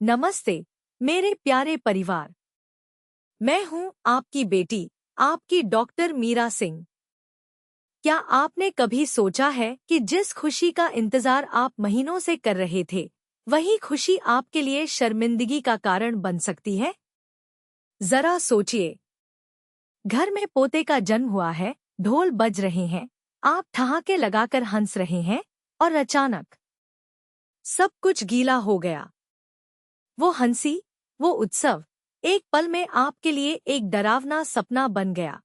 नमस्ते मेरे प्यारे परिवार। मैं हूं आपकी बेटी, आपकी डॉक्टर मीरा सिंह। क्या आपने कभी सोचा है कि जिस खुशी का इंतजार आप महीनों से कर रहे थे, वही खुशी आपके लिए शर्मिंदगी का कारण बन सकती है? जरा सोचिए, घर में पोते का जन्म हुआ है, ढोल बज रहे हैं, आप ठहाके लगाकर हंस रहे हैं, और अचानक सब कुछ गीला हो गया। वो हंसी, वो उत्सव, एक पल में आपके लिए एक डरावना सपना बन गया।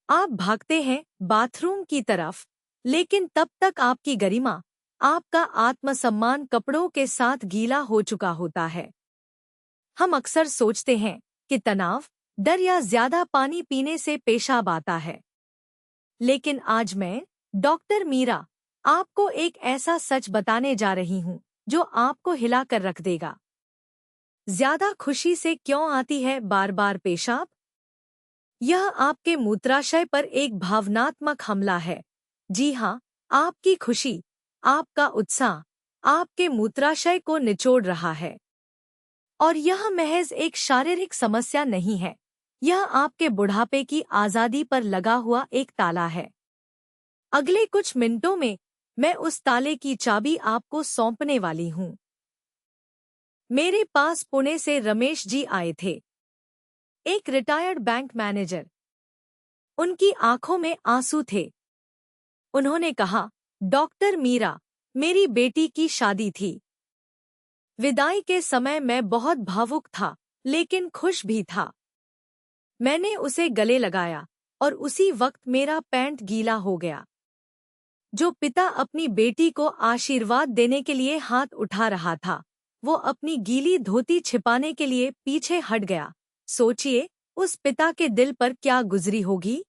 आप भागते हैं बाथरूम की तरफ, लेकिन तब तक आपकी गरिमा, आपका आत्मसम्मान कपड़ों के साथ गीला हो चुका होता है। हम अक्सर सोचते हैं कि तनाव, डर या ज्यादा पानी पीने से पेशाब आता है। लेकिन आज मैं, डॉक्टर मीरा, आपको एक ऐसा सच बताने जा रही हूँ जो आपको हिला कर रख देगा। ज्यादा खुशी से क्यों आती है बार बार पेशाब? यह आपके मूत्राशय पर एक भावनात्मक हमला है। जी हाँ, आपकी खुशी, आपका उत्साह, आपके मूत्राशय को निचोड़ रहा है। और यह महज एक शारीरिक समस्या नहीं है, यह आपके बुढ़ापे की आज़ादी पर लगा हुआ एक ताला है। अगले कुछ मिनटों में मैं उस ताले की चाबी आपको सौंपने वाली हूँ। मेरे पास पुणे से रमेश जी आए थे, एक रिटायर्ड बैंक मैनेजर। उनकी आंखों में आंसू थे। उन्होंने कहा, डॉक्टर मीरा, मेरी बेटी की शादी थी। विदाई के समय मैं बहुत भावुक था, लेकिन खुश भी था। मैंने उसे गले लगाया, और उसी वक्त मेरा पैंट गीला हो गया। जो पिता अपनी बेटी को आशीर्वाद देने के लिए हाथ उठा रहा था, वो अपनी गीली धोती छिपाने के लिए पीछे हट गया। सोचिए, उस पिता के दिल पर क्या गुजरी होगी।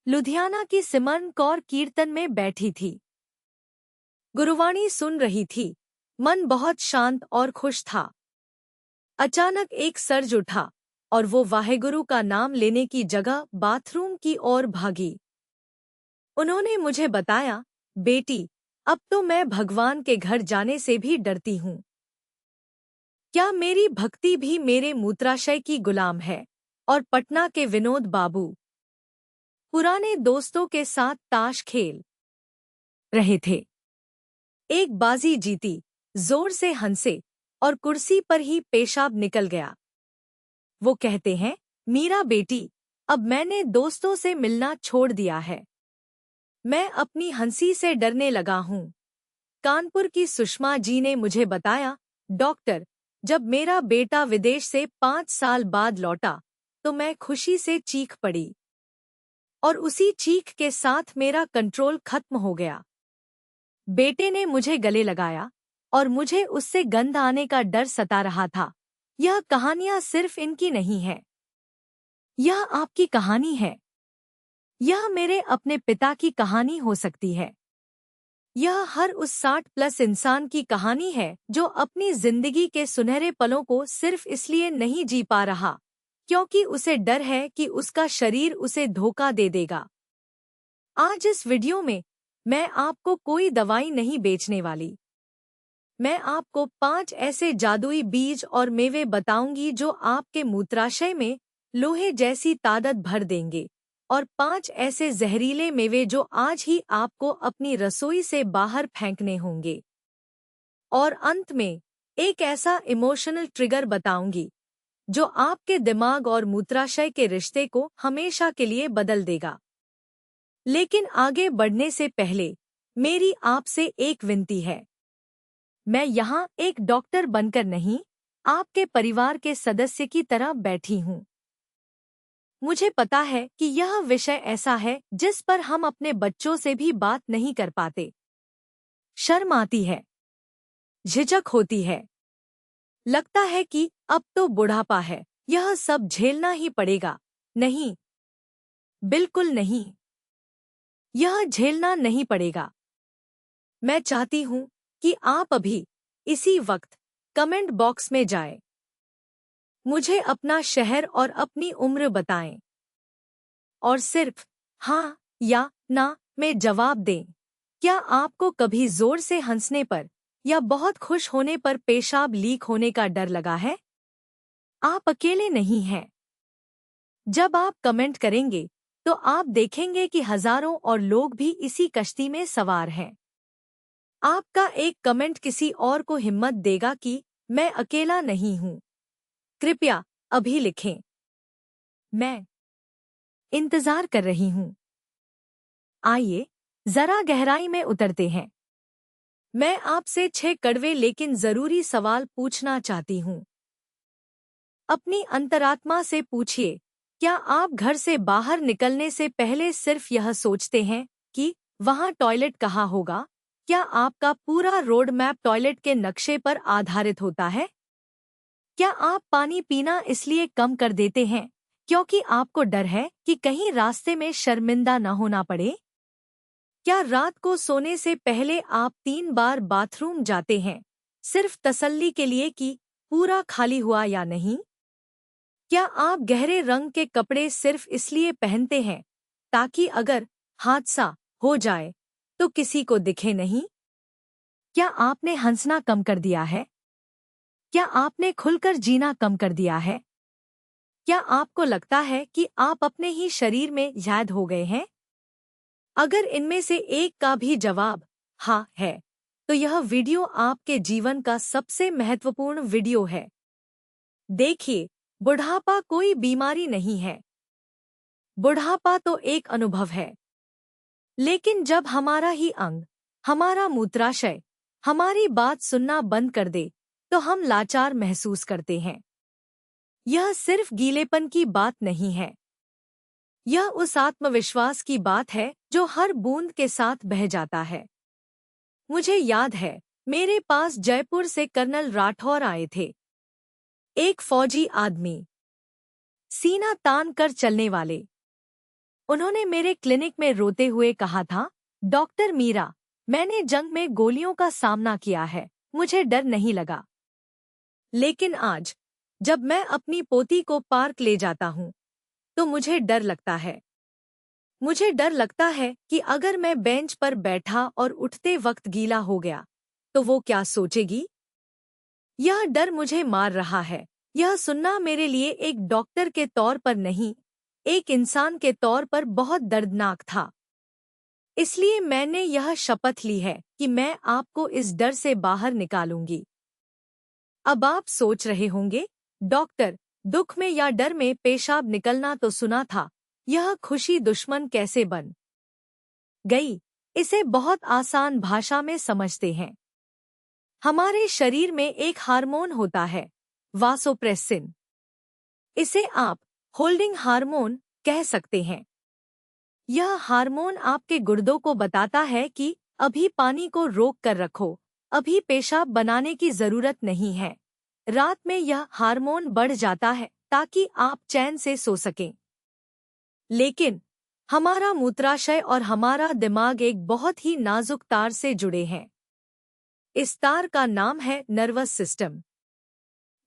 लुधियाना की सिमरन कौर कीर्तन में बैठी थी, गुरुवाणी सुन रही थी, मन बहुत शांत और खुश था। अचानक एक सर्ज उठा, और वो वाहेगुरु का नाम लेने की जगह बाथरूम की ओर भागी। उन्होंने मुझे बताया, बेटी, अब तो मैं भगवान के घर जाने से भी डरती हूँ। क्या मेरी भक्ति भी मेरे मूत्राशय की गुलाम है? और पटना के विनोद बाबू पुराने दोस्तों के साथ ताश खेल रहे थे। एक बाजी जीती, जोर से हंसे, और कुर्सी पर ही पेशाब निकल गया। वो कहते हैं, मीरा बेटी, अब मैंने दोस्तों से मिलना छोड़ दिया है। मैं अपनी हंसी से डरने लगा हूँ। कानपुर की सुषमा जी ने मुझे बताया, डॉक्टर, जब मेरा बेटा विदेश से 5 साल बाद लौटा, तो मैं खुशी से चीख पड़ी। और उसी चीख के साथ मेरा कंट्रोल खत्म हो गया। बेटे ने मुझे गले लगाया, और मुझे उससे गंध आने का डर सता रहा था। यह कहानियां सिर्फ इनकी नहीं है, यह आपकी कहानी है। यह मेरे अपने पिता की कहानी हो सकती है। यह हर उस 60+ इंसान की कहानी है जो अपनी जिंदगी के सुनहरे पलों को सिर्फ इसलिए नहीं जी पा रहा क्योंकि उसे डर है कि उसका शरीर उसे धोखा दे देगा। आज इस वीडियो में मैं आपको कोई दवाई नहीं बेचने वाली। मैं आपको 5 ऐसे जादुई बीज और मेवे बताऊंगी जो आपके मूत्राशय में लोहे जैसी ताकत भर देंगे, और 5 ऐसे जहरीले मेवे जो आज ही आपको अपनी रसोई से बाहर फेंकने होंगे। और अंत में एक ऐसा इमोशनल ट्रिगर बताऊंगी जो आपके दिमाग और मूत्राशय के रिश्ते को हमेशा के लिए बदल देगा। लेकिन आगे बढ़ने से पहले मेरी आपसे एक विनती है। मैं यहाँ एक डॉक्टर बनकर नहीं, आपके परिवार के सदस्य की तरह बैठी हूँ। मुझे पता है कि यह विषय ऐसा है जिस पर हम अपने बच्चों से भी बात नहीं कर पाते। शर्म आती है, झिझक होती है, लगता है कि अब तो बुढ़ापा है, यह सब झेलना ही पड़ेगा। नहीं, बिल्कुल नहीं, यह झेलना नहीं पड़ेगा। मैं चाहती हूँ कि आप अभी, इसी वक्त, कमेंट बॉक्स में जाएं, मुझे अपना शहर और अपनी उम्र बताएं, और सिर्फ हाँ या ना में जवाब दें। क्या आपको कभी जोर से हंसने पर या बहुत खुश होने पर पेशाब लीक होने का डर लगा है? आप अकेले नहीं हैं। जब आप कमेंट करेंगे तो आप देखेंगे कि हजारों और लोग भी इसी कश्ती में सवार हैं। आपका एक कमेंट किसी और को हिम्मत देगा कि मैं अकेला नहीं हूं। कृपया अभी लिखें, मैं इंतजार कर रही हूं। आइए जरा गहराई में उतरते हैं। मैं आपसे 6 कड़वे लेकिन जरूरी सवाल पूछना चाहती हूं। अपनी अंतरात्मा से पूछिए, क्या आप घर से बाहर निकलने से पहले सिर्फ यह सोचते हैं कि वहां टॉयलेट कहाँ होगा? क्या आपका पूरा रोड मैप टॉयलेट के नक्शे पर आधारित होता है? क्या आप पानी पीना इसलिए कम कर देते हैं क्योंकि आपको डर है कि कहीं रास्ते में शर्मिंदा न होना पड़े? क्या रात को सोने से पहले आप 3 बार बाथरूम जाते हैं सिर्फ तसल्ली के लिए कि पूरा खाली हुआ या नहीं? क्या आप गहरे रंग के कपड़े सिर्फ इसलिए पहनते हैं ताकि अगर हादसा हो जाए तो किसी को दिखे नहीं? क्या आपने हंसना कम कर दिया है? क्या आपने खुलकर जीना कम कर दिया है? क्या आपको लगता है कि आप अपने ही शरीर में ज़ैद हो गए हैं? अगर इनमें से एक का भी जवाब हाँ है, तो यह वीडियो आपके जीवन का सबसे महत्वपूर्ण वीडियो है। देखिए, बुढ़ापा कोई बीमारी नहीं है। बुढ़ापा तो एक अनुभव है। लेकिन जब हमारा ही अंग, हमारा मूत्राशय, हमारी बात सुनना बंद कर दे, तो हम लाचार महसूस करते हैं। यह सिर्फ गीलेपन की बात नहीं है। यह उस आत्मविश्वास की बात है जो हर बूंद के साथ बह जाता है। मुझे याद है, मेरे पास जयपुर से कर्नल राठौर आए थे। एक फौजी आदमी, सीना तान कर चलने वाले। उन्होंने मेरे क्लिनिक में रोते हुए कहा था, डॉक्टर मीरा, मैंने जंग में गोलियों का सामना किया है, मुझे डर नहीं लगा। लेकिन आज, जब मैं अपनी पोती को पार्क ले जाता हूँ, तो मुझे डर लगता है। मुझे डर लगता है कि अगर मैं बेंच पर बैठा और उठते वक्त गीला हो गया, तो वो क्या सोचेगी? यह डर मुझे मार रहा है। यह सुनना मेरे लिए एक डॉक्टर के तौर पर नहीं, एक इंसान के तौर पर बहुत दर्दनाक था। इसलिए मैंने यह शपथ ली है कि मैं आपको इस डर से बाहर निकालूंगी। अब आप सोच रहे होंगे, डॉक्टर, दुख में या डर में पेशाब निकलना तो सुना था, यह खुशी दुश्मन कैसे बन गई? इसे बहुत आसान भाषा में समझते हैं। हमारे शरीर में एक हार्मोन होता है, वासोप्रेसिन। इसे आप होल्डिंग हार्मोन कह सकते हैं। यह हार्मोन आपके गुर्दों को बताता है कि अभी पानी को रोक कर रखो, अभी पेशाब बनाने की जरूरत नहीं है। रात में यह हार्मोन बढ़ जाता है ताकि आप चैन से सो सकें। लेकिन हमारा मूत्राशय और हमारा दिमाग एक बहुत ही नाजुक तार से जुड़े हैं। इस तार का नाम है नर्वस सिस्टम।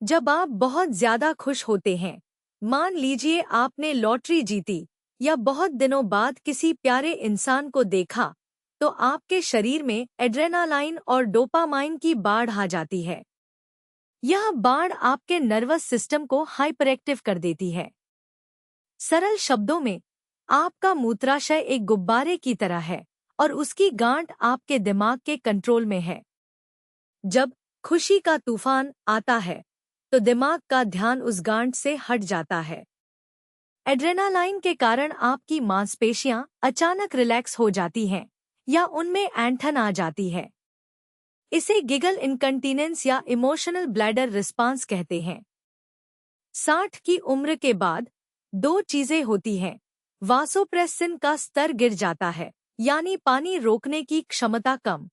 जब आप बहुत ज्यादा खुश होते हैं, मान लीजिए आपने लॉटरी जीती या बहुत दिनों बाद किसी प्यारे इंसान को देखा, तो आपके शरीर में एड्रेनालाइन और डोपामाइन की बाढ़ आ जाती है। यह बाढ़ आपके नर्वस सिस्टम को हाइपरएक्टिव कर देती है। सरल शब्दों में, आपका मूत्राशय एक गुब्बारे की तरह है और उसकी गांठ आपके दिमाग के कंट्रोल में है। जब खुशी का तूफान आता है, तो दिमाग का ध्यान उस गांठ से हट जाता है। एड्रेनालाइन के कारण आपकी मांसपेशियां अचानक रिलैक्स हो जाती हैं या उनमें ऐंठन आ जाती है। इसे गिगल इनकंटीनेंस या इमोशनल ब्लैडर रिस्पांस कहते हैं। 60 की उम्र के बाद 2 चीजें होती हैं। वासोप्रेसिन का स्तर गिर जाता है, यानी पानी रोकने की क्षमता कम,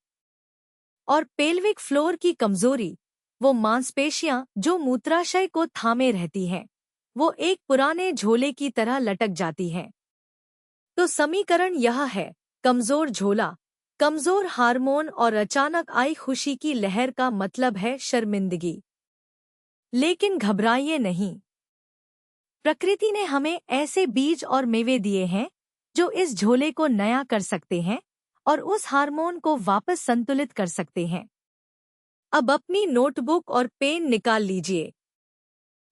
और पेल्विक फ्लोर की कमजोरी, वो मांसपेशियां जो मूत्राशय को थामे रहती हैं, वो एक पुराने झोले की तरह लटक जाती हैं। तो समीकरण यह है, कमजोर झोला, कमजोर हार्मोन और अचानक आई खुशी की लहर का मतलब है शर्मिंदगी। लेकिन घबराइए नहीं। प्रकृति ने हमें ऐसे बीज और मेवे दिए हैं जो इस झोले को नया कर सकते हैं और उस हार्मोन को वापस संतुलित कर सकते हैं। अब अपनी नोटबुक और पेन निकाल लीजिए।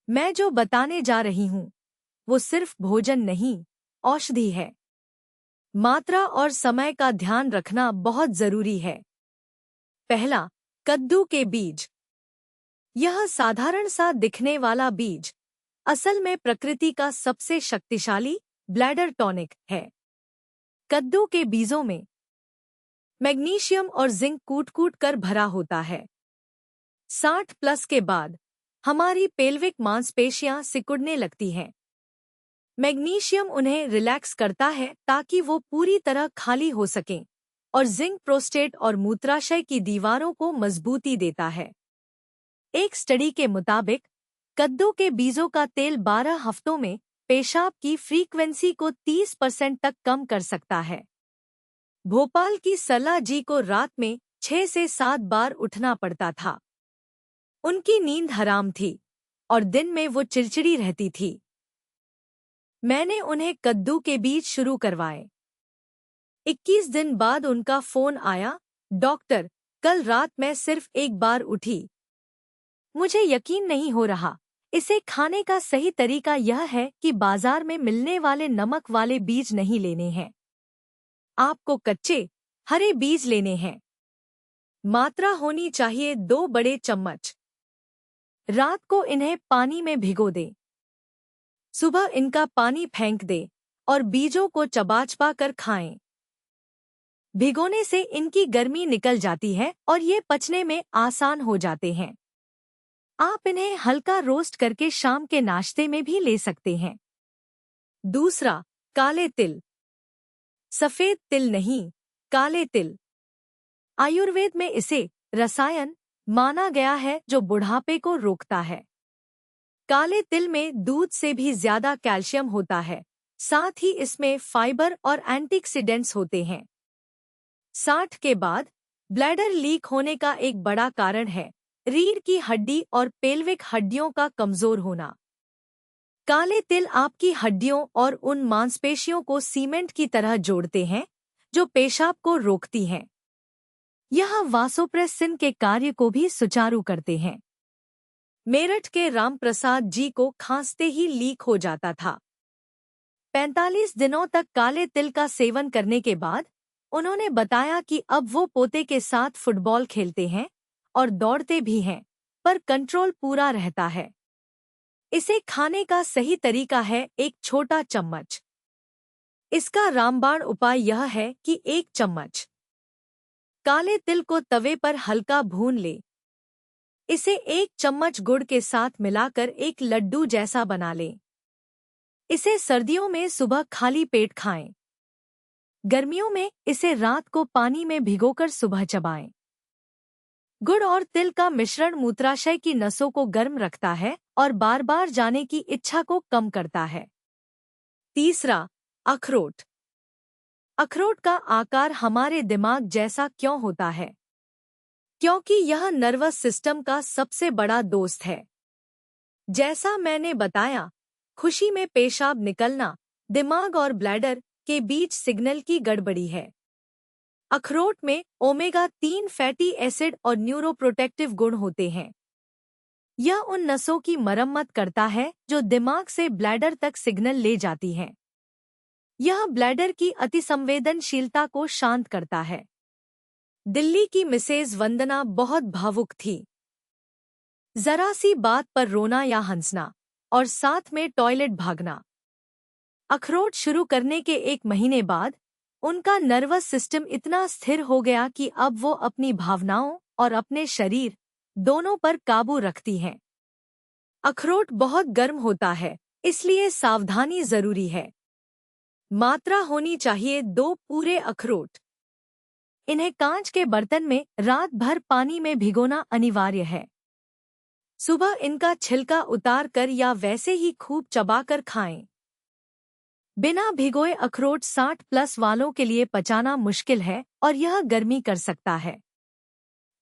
मैं जो बताने जा रही हूँ वो सिर्फ भोजन नहीं, औषधि है। मात्रा और समय का ध्यान रखना बहुत जरूरी है। पहला, कद्दू के बीज। यह साधारण सा दिखने वाला बीज असल में प्रकृति का सबसे शक्तिशाली ब्लैडर टॉनिक है। कद्दू के बीजों में मैग्नीशियम और जिंक कूट कूट कर भरा होता है। 60 प्लस के बाद हमारी पेल्विक मांसपेशियां सिकुड़ने लगती हैं। मैग्नीशियम उन्हें रिलैक्स करता है ताकि वो पूरी तरह खाली हो सकें, और जिंक प्रोस्टेट और मूत्राशय की दीवारों को मजबूती देता है। एक स्टडी के मुताबिक कद्दू के बीजों का तेल 12 हफ्तों में पेशाब की फ्रीक्वेंसी को 30% तक कम कर सकता है। भोपाल की सरला जी को रात में 6 से 7 बार उठना पड़ता था। उनकी नींद हराम थी और दिन में वो चिड़चिड़ी रहती थी। मैंने उन्हें कद्दू के बीज शुरू करवाए। 21 दिन बाद उनका फोन आया, डॉक्टर, कल रात मैं सिर्फ एक बार उठी। मुझे यकीन नहीं हो रहा। इसे खाने का सही तरीका यह है कि बाजार में मिलने वाले नमक वाले बीज नहीं लेने हैं। आपको कच्चे, हरे बीज लेने हैं। मात्रा होनी चाहिए 2 बड़े चम्मच। रात को इन्हें पानी में भिगो दें। सुबह इनका पानी फेंक दें और बीजों को चबा कर खाएं। भिगोने से इनकी गर्मी निकल जाती है और ये पचने में आसान हो जाते हैं। आप इन्हें हल्का रोस्ट करके शाम के नाश्ते में भी ले सकते हैं। दूसरा, काले तिल। सफेद तिल नहीं, काले तिल। आयुर्वेद में इसे रसायन माना गया है जो बुढ़ापे को रोकता है। काले तिल में दूध से भी ज्यादा कैल्शियम होता है, साथ ही इसमें फाइबर और एंटीऑक्सीडेंट्स होते हैं। 60 के बाद ब्लैडर लीक होने का एक बड़ा कारण है रीढ़ की हड्डी और पेल्विक हड्डियों का कमजोर होना। काले तिल आपकी हड्डियों और उन मांसपेशियों को सीमेंट की तरह जोड़ते हैं जो पेशाब को रोकती हैं। यह वासोप्रेसिन के कार्य को भी सुचारू करते हैं। मेरठ के रामप्रसाद जी को खांसते ही लीक हो जाता था। 45 दिनों तक काले तिल का सेवन करने के बाद उन्होंने बताया कि अब वो पोते के साथ फुटबॉल खेलते हैं और दौड़ते भी हैं, पर कंट्रोल पूरा रहता है। इसे खाने का सही तरीका है 1 छोटा चम्मच। इसका रामबाण उपाय यह है कि 1 चम्मच काले तिल को तवे पर हल्का भून ले। इसे 1 चम्मच गुड़ के साथ मिलाकर एक लड्डू जैसा बना लें। इसे सर्दियों में सुबह खाली पेट खाएं। गर्मियों में इसे रात को पानी में भिगोकर सुबह चबाएं। गुड़ और तिल का मिश्रण मूत्राशय की नसों को गर्म रखता है और बार बार जाने की इच्छा को कम करता है। तीसरा, अखरोट। अखरोट का आकार हमारे दिमाग जैसा क्यों होता है? क्योंकि यह नर्वस सिस्टम का सबसे बड़ा दोस्त है। जैसा मैंने बताया, खुशी में पेशाब निकलना दिमाग और ब्लैडर के बीच सिग्नल की गड़बड़ी है। अखरोट में ओमेगा 3 फैटी एसिड और न्यूरोप्रोटेक्टिव गुण होते हैं। यह उन नसों की मरम्मत करता है जो दिमाग से ब्लैडर तक सिग्नल ले जाती हैं। यह ब्लैडर की अतिसंवेदनशीलता को शांत करता है। दिल्ली की मिसेज वंदना बहुत भावुक थी। जरा सी बात पर रोना या हंसना और साथ में टॉयलेट भागना। अखरोट शुरू करने के 1 महीने बाद उनका नर्वस सिस्टम इतना स्थिर हो गया कि अब वो अपनी भावनाओं और अपने शरीर दोनों पर काबू रखती हैं। अखरोट बहुत गर्म होता है, इसलिए सावधानी जरूरी है। मात्रा होनी चाहिए 2 पूरे अखरोट। इन्हें कांच के बर्तन में रात भर पानी में भिगोना अनिवार्य है। सुबह इनका छिलका उतार कर या वैसे ही खूब चबाकर खाएं। बिना भिगोए अखरोट 60 प्लस वालों के लिए पचाना मुश्किल है और यह गर्मी कर सकता है।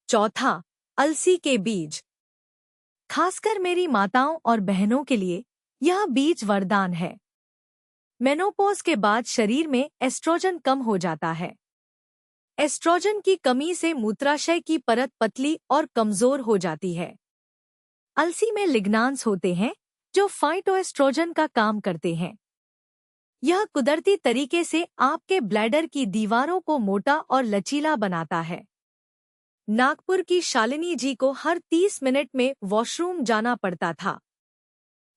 चौथा, अलसी के बीज। खासकर मेरी माताओं और बहनों के लिए यह बीज वरदान है। मेनोपॉज के बाद शरीर में एस्ट्रोजन कम हो जाता है। एस्ट्रोजन की कमी से मूत्राशय की परत पतली और कमजोर हो जाती है। अलसी में लिग्नान्स होते हैं जो फाइटोएस्ट्रोजन का काम करते हैं। यह कुदरती तरीके से आपके ब्लैडर की दीवारों को मोटा और लचीला बनाता है। नागपुर की शालिनी जी को हर 30 मिनट में वॉशरूम जाना पड़ता था।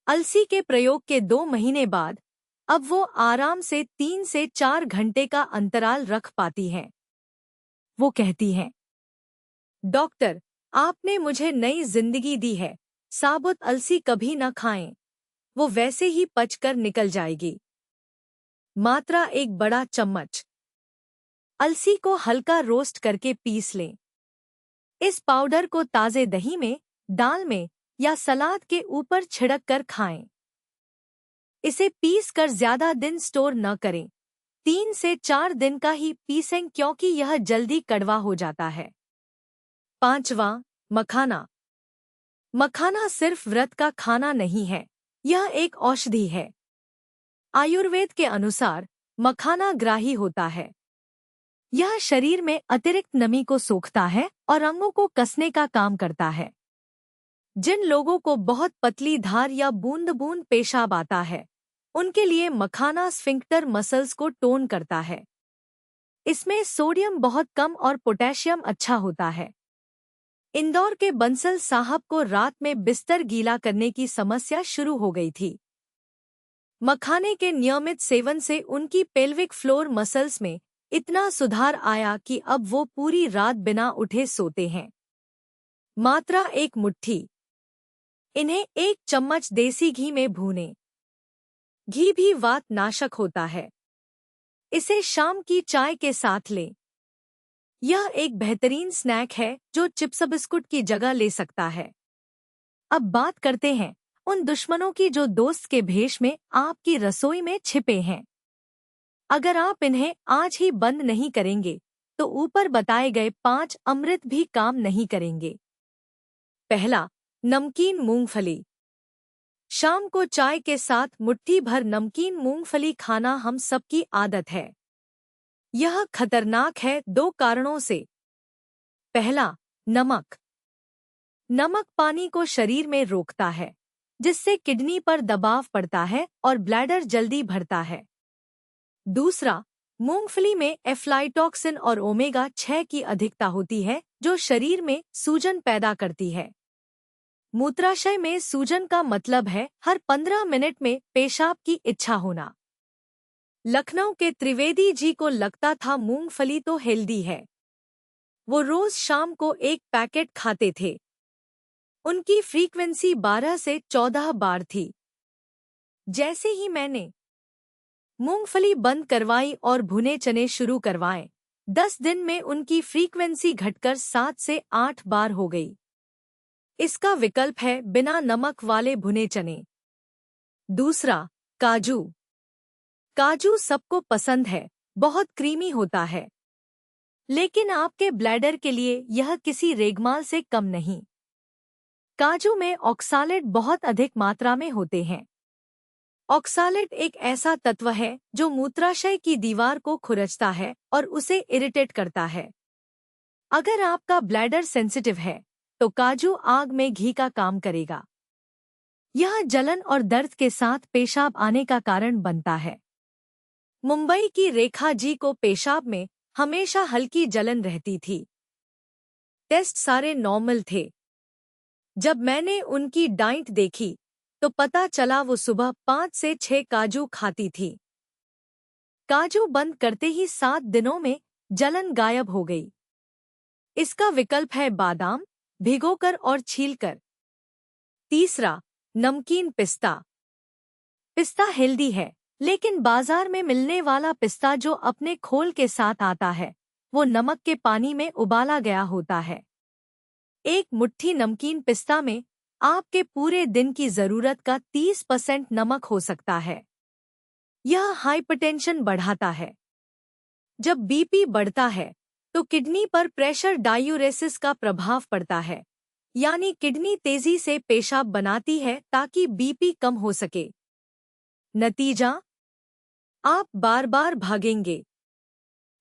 अलसी के प्रयोग के 2 महीने बाद अब वो आराम से 3 से 4 घंटे का अंतराल रख पाती हैं। वो कहती हैं, डॉक्टर, आपने मुझे नई जिंदगी दी है। साबुत अलसी कभी न खाएं, वो वैसे ही पचकर निकल जाएगी। मात्रा 1 बड़ा चम्मच। अलसी को हल्का रोस्ट करके पीस लें। इस पाउडर को ताजे दही में, दाल में या सलाद के ऊपर छिड़क कर खाएं। इसे पीस कर ज्यादा दिन स्टोर न करें। 3 से 4 दिन का ही पीसें क्योंकि यह जल्दी कड़वा हो जाता है। 5वां, मखाना। मखाना सिर्फ व्रत का खाना नहीं है, यह एक औषधि है। आयुर्वेद के अनुसार मखाना ग्राही होता है। यह शरीर में अतिरिक्त नमी को सोखता है और अंगों को कसने का काम करता है। जिन लोगों को बहुत पतली धार या बूंद बूंद पेशाब आता है, उनके लिए मखाना स्फिंक्टर मसल्स को टोन करता है। इसमें सोडियम बहुत कम और पोटेशियम अच्छा होता है। इंदौर के बंसल साहब को रात में बिस्तर गीला करने की समस्या शुरू हो गई थी। मखाने के नियमित सेवन से उनकी पेल्विक फ्लोर मसल्स में इतना सुधार आया कि अब वो पूरी रात बिना उठे सोते हैं। मात्रा 1 मुट्ठी। इन्हें 1 चम्मच देसी घी में भूनें। घी भी वात नाशक होता है। इसे शाम की चाय के साथ लें। यह एक बेहतरीन स्नैक है जो चिप्स बिस्कुट की जगह ले सकता है। अब बात करते हैं उन दुश्मनों की जो दोस्त के भेष में आपकी रसोई में छिपे हैं। अगर आप इन्हें आज ही बंद नहीं करेंगे तो ऊपर बताए गए 5 अमृत भी काम नहीं करेंगे। पहला, नमकीन मूंगफली। शाम को चाय के साथ मुट्ठी भर नमकीन मूंगफली खाना हम सबकी आदत है। यह खतरनाक है 2 कारणों से। पहला, नमक। नमक पानी को शरीर में रोकता है, जिससे किडनी पर दबाव पड़ता है और ब्लैडर जल्दी भरता है। दूसरा, मूंगफली में एफ्लाटॉक्सिन और ओमेगा 6 की अधिकता होती है जो शरीर में सूजन पैदा करती है। मूत्राशय में सूजन का मतलब है हर 15 मिनट में पेशाब की इच्छा होना। लखनऊ के त्रिवेदी जी को लगता था मूंगफली तो हेल्दी है। वो रोज शाम को 1 पैकेट खाते थे। उनकी फ्रीक्वेंसी 12 से 14 बार थी। जैसे ही मैंने मूंगफली बंद करवाई और भुने चने शुरू करवाए, 10 दिन में उनकी फ्रीक्वेंसी घटकर 7 से 8 बार हो गई। इसका विकल्प है बिना नमक वाले भुने चने। दूसरा, काजू। काजू सबको पसंद है, बहुत क्रीमी होता है। लेकिन आपके ब्लैडर के लिए यह किसी रेगमाल से कम नहीं। काजू में ऑक्सालेट बहुत अधिक मात्रा में होते हैं। ऑक्सालेट एक ऐसा तत्व है जो मूत्राशय की दीवार को खुरचता है और उसे इरिटेट करता है। अगर आपका ब्लैडर सेंसिटिव है तो काजू आग में घी का काम करेगा। यह जलन और दर्द के साथ पेशाब आने का कारण बनता है। मुंबई की रेखा जी को पेशाब में हमेशा हल्की जलन रहती थी। टेस्ट सारे नॉर्मल थे। जब मैंने उनकी डाइट देखी तो पता चला वो सुबह 5 से 6 काजू खाती थी। काजू बंद करते ही 7 दिनों में जलन गायब हो गई। इसका विकल्प है बादाम, भिगोकर और छीलकर। तीसरा, नमकीन पिस्ता। पिस्ता हेल्दी है, लेकिन बाजार में मिलने वाला पिस्ता जो अपने खोल के साथ आता है, वो नमक के पानी में उबाला गया होता है। 1 मुट्ठी नमकीन पिस्ता में आपके पूरे दिन की जरूरत का 30% नमक हो सकता है। यह हाइपरटेंशन बढ़ाता है। जब बीपी बढ़ता है तो किडनी पर प्रेशर डायूरेसिस का प्रभाव पड़ता है, यानी किडनी तेजी से पेशाब बनाती है ताकि बीपी कम हो सके। नतीजा, आप बार बार भागेंगे।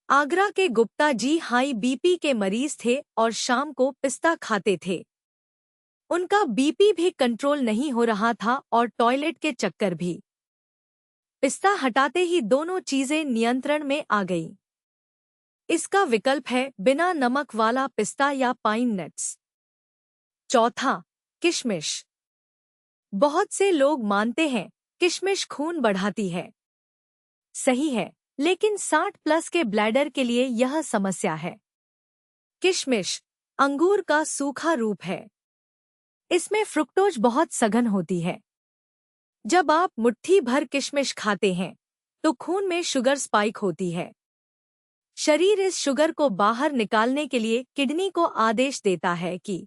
आगरा के गुप्ता जी हाई बीपी के मरीज थे और शाम को पिस्ता खाते थे। उनका बीपी भी कंट्रोल नहीं हो रहा था और टॉयलेट के चक्कर भी। पिस्ता हटाते ही दोनों चीजें नियंत्रण में आ गईं। इसका विकल्प है बिना नमक वाला पिस्ता या पाइन नट्स। चौथा, किशमिश। बहुत से लोग मानते हैं किशमिश खून बढ़ाती है। सही है, लेकिन 60 प्लस के ब्लैडर के लिए यह समस्या है। किशमिश अंगूर का सूखा रूप है। इसमें फ्रुक्टोज बहुत सघन होती है। जब आप मुट्ठी भर किशमिश खाते हैं तो खून में शुगर स्पाइक होती है। शरीर इस शुगर को बाहर निकालने के लिए किडनी को आदेश देता है कि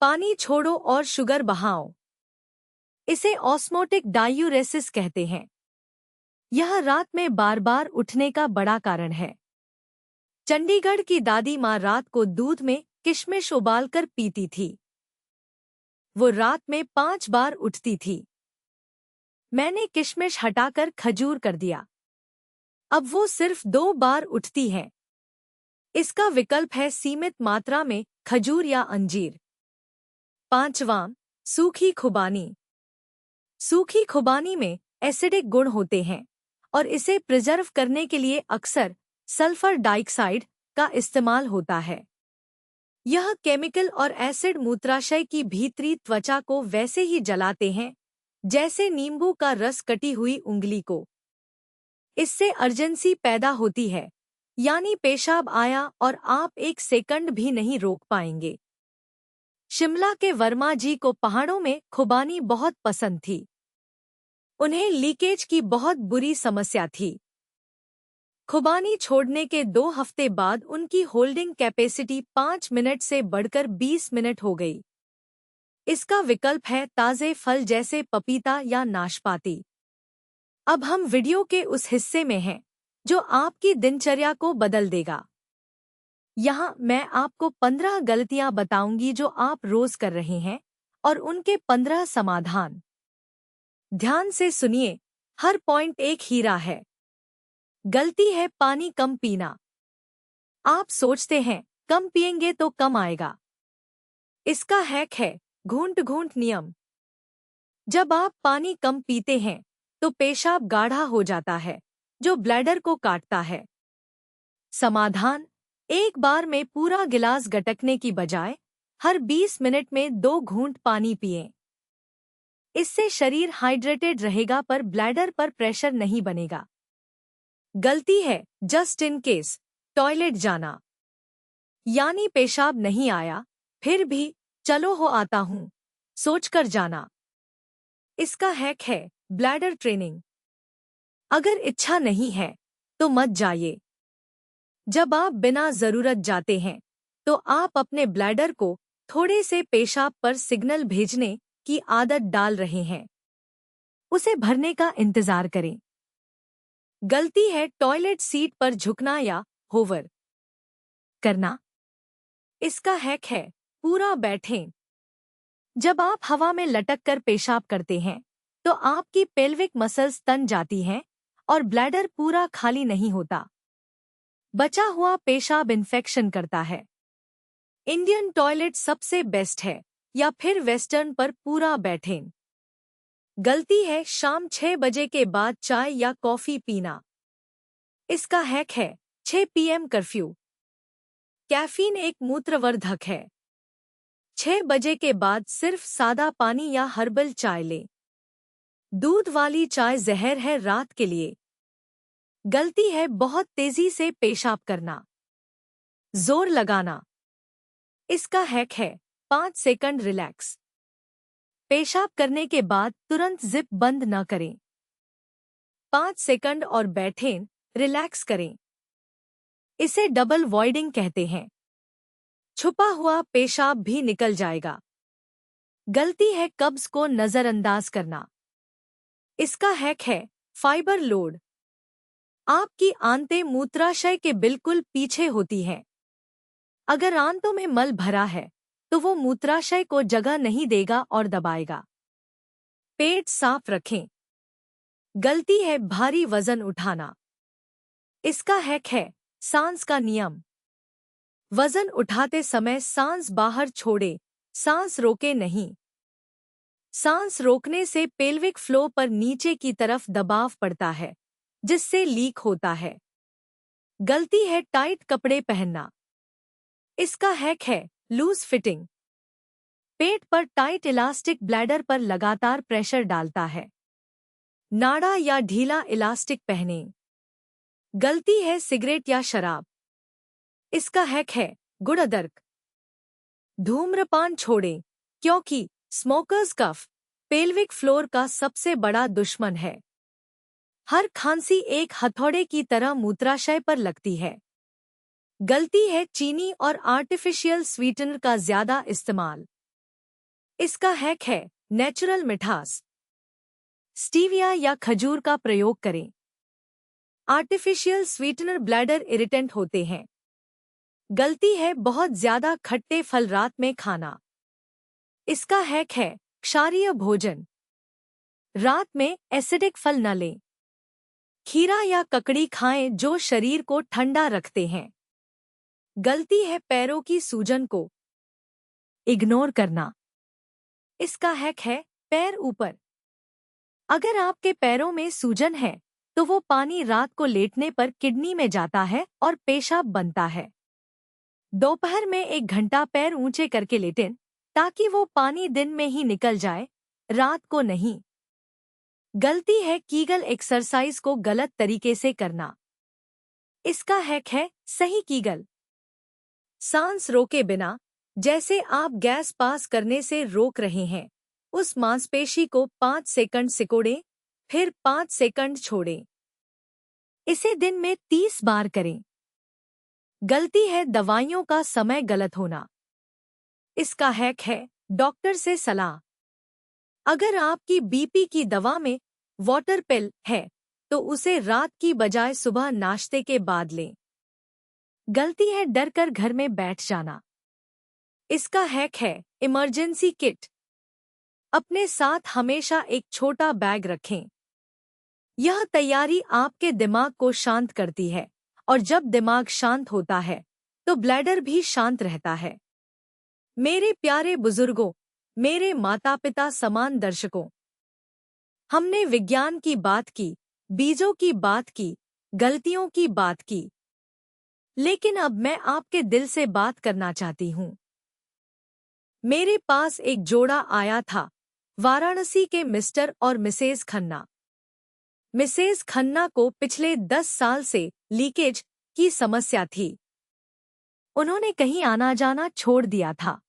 पानी छोड़ो और शुगर बहाओ। इसे ऑस्मोटिक डायूरेसिस कहते हैं। यह रात में बार बार उठने का बड़ा कारण है। चंडीगढ़ की दादी माँ रात को दूध में किशमिश उबालकर पीती थी। वो रात में 5 बार उठती थी। मैंने किशमिश हटाकर खजूर कर दिया। अब वो सिर्फ 2 बार उठती है। इसका विकल्प है सीमित मात्रा में खजूर या अंजीर। पांचवां, सूखी खुबानी। सूखी खुबानी में एसिडिक गुण होते हैं और इसे प्रिजर्व करने के लिए अक्सर सल्फर डाइऑक्साइड का इस्तेमाल होता है। यह केमिकल और एसिड मूत्राशय की भीतरी त्वचा को वैसे ही जलाते हैं जैसे नींबू का रस कटी हुई उंगली को। इससे अर्जेंसी पैदा होती है, यानी पेशाब आया और आप 1 सेकंड भी नहीं रोक पाएंगे। शिमला के वर्मा जी को पहाड़ों में खुबानी बहुत पसंद थी। उन्हें लीकेज की बहुत बुरी समस्या थी। खुबानी छोड़ने के 2 हफ्ते बाद उनकी होल्डिंग कैपेसिटी 5 मिनट से बढ़कर 20 मिनट हो गई। इसका विकल्प है ताज़े फल जैसे पपीता या नाशपाती। अब हम वीडियो के उस हिस्से में हैं जो आपकी दिनचर्या को बदल देगा। यहाँ मैं आपको 15 गलतियां बताऊंगी जो आप रोज कर रहे हैं और उनके 15 समाधान। ध्यान से सुनिए, हर पॉइंट एक हीरा है। गलती है पानी कम पीना। आप सोचते हैं कम पिएंगे तो कम आएगा। इसका हैक है घूंट घूंट नियम। जब आप पानी कम पीते हैं तो पेशाब गाढ़ा हो जाता है जो ब्लैडर को काटता है। समाधान, एक बार में पूरा गिलास गटकने की बजाय हर 20 मिनट में 2 घूंट पानी पिएं। इससे शरीर हाइड्रेटेड रहेगा पर ब्लैडर पर प्रेशर नहीं बनेगा। गलती है जस्ट इन केस टॉयलेट जाना, यानी पेशाब नहीं आया फिर भी चलो हो आता हूं सोचकर जाना। इसका हैक है ब्लैडर ट्रेनिंग। अगर इच्छा नहीं है तो मत जाइए। जब आप बिना जरूरत जाते हैं तो आप अपने ब्लैडर को थोड़े से पेशाब पर सिग्नल भेजने की आदत डाल रहे हैं। उसे भरने का इंतजार करें। गलती है टॉयलेट सीट पर झुकना या होवर करना। इसका हैक है पूरा बैठें। जब आप हवा में लटक कर पेशाब करते हैं तो आपकी पेल्विक मसल्स तन जाती हैं और ब्लैडर पूरा खाली नहीं होता। बचा हुआ पेशाब इन्फेक्शन करता है। इंडियन टॉयलेट सबसे बेस्ट है या फिर वेस्टर्न पर पूरा बैठें। गलती है शाम 6 बजे के बाद चाय या कॉफी पीना। इसका हैक है 6 PM कर्फ्यू। कैफीन एक मूत्रवर्धक है। 6 बजे के बाद सिर्फ सादा पानी या हर्बल चाय लें। दूध वाली चाय जहर है रात के लिए। गलती है बहुत तेजी से पेशाब करना, जोर लगाना। इसका हैक है 5 सेकंड रिलैक्स। पेशाब करने के बाद तुरंत जिप बंद न करें। 5 सेकंड और बैठें, रिलैक्स करें। इसे डबल वॉइडिंग कहते हैं। छुपा हुआ पेशाब भी निकल जाएगा। गलती है कब्ज को नजरअंदाज करना। इसका हैक है फाइबर लोड। आपकी आंतें मूत्राशय के बिल्कुल पीछे होती हैं। अगर आंतों में मल भरा है तो वो मूत्राशय को जगह नहीं देगा और दबाएगा। पेट साफ रखें। गलती है भारी वजन उठाना। इसका हैक है सांस का नियम। वजन उठाते समय सांस बाहर छोड़े, सांस रोके नहीं। सांस रोकने से पेल्विक फ्लो पर नीचे की तरफ दबाव पड़ता है, जिससे लीक होता है। गलती है टाइट कपड़े पहनना। इसका हैक है लूज फिटिंग। पेट पर टाइट इलास्टिक ब्लैडर पर लगातार प्रेशर डालता है। नाड़ा या ढीला इलास्टिक पहनें। गलती है सिगरेट या शराब। इसका हैक है गुड़ अदरक। धूम्रपान छोड़ें, क्योंकि स्मोकर्स कफ पेल्विक फ्लोर का सबसे बड़ा दुश्मन है। हर खांसी एक हथौड़े की तरह मूत्राशय पर लगती है। गलती है चीनी और आर्टिफिशियल स्वीटनर का ज्यादा इस्तेमाल। इसका हैक है नेचुरल मिठास। स्टीविया या खजूर का प्रयोग करें। आर्टिफिशियल स्वीटनर ब्लैडर इरिटेंट होते हैं। गलती है बहुत ज्यादा खट्टे फल रात में खाना। इसका हैक है क्षारीय भोजन। रात में एसिडिक फल न लें। खीरा या ककड़ी खाएं जो शरीर को ठंडा रखते हैं। गलती है पैरों की सूजन को इग्नोर करना। इसका हैक है पैर ऊपर। अगर आपके पैरों में सूजन है तो वो पानी रात को लेटने पर किडनी में जाता है और पेशाब बनता है। दोपहर में 1 घंटा पैर ऊंचे करके लेटें ताकि वो पानी दिन में ही निकल जाए, रात को नहीं। गलती है कीगल एक्सरसाइज को गलत तरीके से करना। इसका हैक है सही कीगल। सांस रोके बिना, जैसे आप गैस पास करने से रोक रहे हैं, उस मांसपेशी को 5 सेकंड सिकोड़ें, फिर 5 सेकंड छोड़ें। इसे दिन में 30 बार करें। गलती है दवाइयों का समय गलत होना। इसका हैक है डॉक्टर से सलाह। अगर आपकी बीपी की दवा में वाटर पिल है तो उसे रात की बजाय सुबह नाश्ते के बाद लें। गलती है डर कर घर में बैठ जाना। इसका हैक है इमरजेंसी किट। अपने साथ हमेशा एक छोटा बैग रखें। यह तैयारी आपके दिमाग को शांत करती है, और जब दिमाग शांत होता है तो ब्लैडर भी शांत रहता है। मेरे प्यारे बुजुर्गों, मेरे माता पिता समान दर्शकों, हमने विज्ञान की बात की, बीजों की बात की, गलतियों की बात की, लेकिन अब मैं आपके दिल से बात करना चाहती हूँ। मेरे पास एक जोड़ा आया था, वाराणसी के मिस्टर और मिसेज खन्ना। मिसेज खन्ना को पिछले 10 साल से लीकेज की समस्या थी। उन्होंने कहीं आना जाना छोड़ दिया था।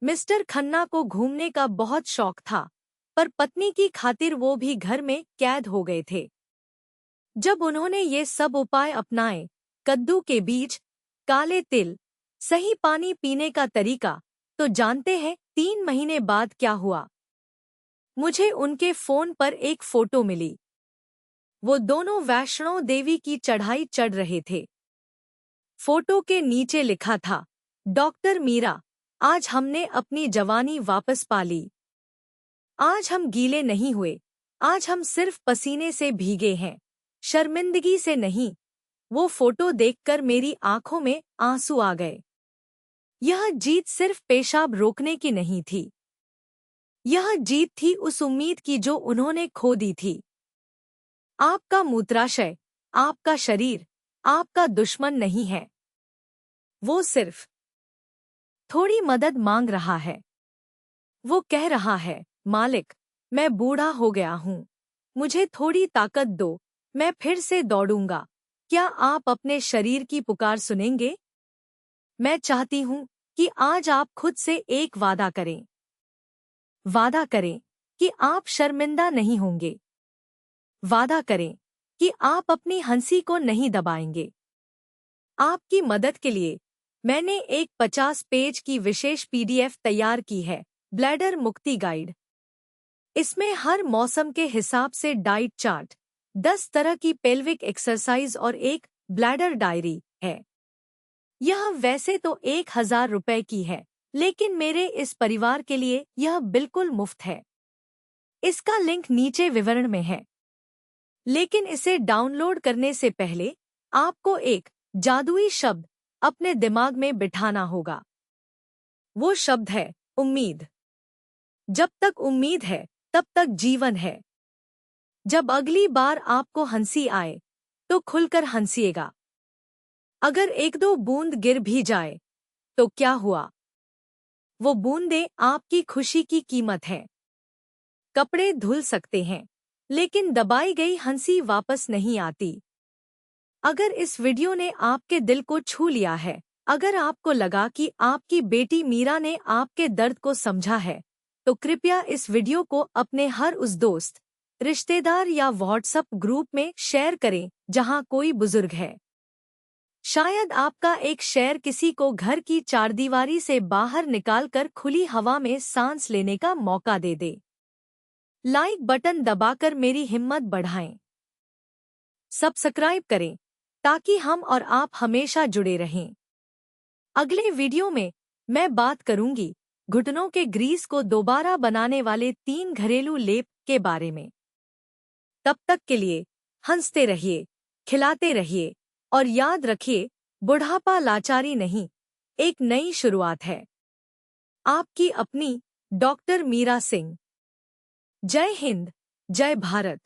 मिस्टर खन्ना को घूमने का बहुत शौक था, पर पत्नी की खातिर वो भी घर में कैद हो गए थे। जब उन्होंने ये सब उपाय अपनाए, कद्दू के बीज, काले तिल, सही पानी पीने का तरीका, तो जानते हैं 3 महीने बाद क्या हुआ? मुझे उनके फोन पर एक फोटो मिली। वो दोनों वैष्णो देवी की चढ़ाई चढ़ रहे थे। फोटो के नीचे लिखा था, डॉक्टर मीरा, आज हमने अपनी जवानी वापस पा ली। आज हम गीले नहीं हुए, आज हम सिर्फ पसीने से भीगे हैं, शर्मिंदगी से नहीं। वो फोटो देखकर मेरी आंखों में आंसू आ गए। यह जीत सिर्फ पेशाब रोकने की नहीं थी। यह जीत थी उस उम्मीद की जो उन्होंने खो दी थी। आपका मूत्राशय, आपका शरीर, आपका दुश्मन नहीं है। वो सिर्फ थोड़ी मदद मांग रहा है। वो कह रहा है, मालिक, मैं बूढ़ा हो गया हूँ, मुझे थोड़ी ताकत दो, मैं फिर से दौड़ूंगा। क्या आप अपने शरीर की पुकार सुनेंगे? मैं चाहती हूँ कि आज आप खुद से एक वादा करें। वादा करें कि आप शर्मिंदा नहीं होंगे। वादा करें कि आप अपनी हंसी को नहीं दबाएंगे। आपकी मदद के लिए मैंने एक 50 पेज की विशेष PDF तैयार की है, ब्लैडर मुक्ति गाइड। इसमें हर मौसम के हिसाब से डाइट चार्ट, 10 तरह की पेल्विक एक्सरसाइज और एक ब्लैडर डायरी है। यह वैसे तो 1000 रुपए की है, लेकिन मेरे इस परिवार के लिए यह बिल्कुल मुफ्त है। इसका लिंक नीचे विवरण में है। लेकिन इसे डाउनलोड करने से पहले आपको एक जादुई शब्द अपने दिमाग में बिठाना होगा। वो शब्द है उम्मीद। जब तक उम्मीद है, तब तक जीवन है। जब अगली बार आपको हंसी आए, तो खुलकर हंसिएगा। अगर एक दो बूंद गिर भी जाए, तो क्या हुआ? वो बूंदें आपकी खुशी की कीमत है। कपड़े धुल सकते हैं, लेकिन दबाई गई हंसी वापस नहीं आती। अगर इस वीडियो ने आपके दिल को छू लिया है, अगर आपको लगा कि आपकी बेटी मीरा ने आपके दर्द को समझा है, तो कृपया इस वीडियो को अपने हर उस दोस्त, रिश्तेदार या व्हाट्सएप ग्रुप में शेयर करें जहां कोई बुजुर्ग है। शायद आपका एक शेयर किसी को घर की चारदीवारी से बाहर निकालकर खुली हवा में सांस लेने का मौका दे दे। लाइक बटन दबाकर मेरी हिम्मत बढ़ाएं। सब्सक्राइब करें ताकि हम और आप हमेशा जुड़े रहें। अगले वीडियो में मैं बात करूंगी घुटनों के ग्रीस को दोबारा बनाने वाले 3 घरेलू लेप के बारे में। तब तक के लिए हंसते रहिए, खिलाते रहिए और याद रखिए, बुढ़ापा लाचारी नहीं, एक नई शुरुआत है। आपकी अपनी डॉक्टर मीरा सिंह। जय हिंद, जय भारत।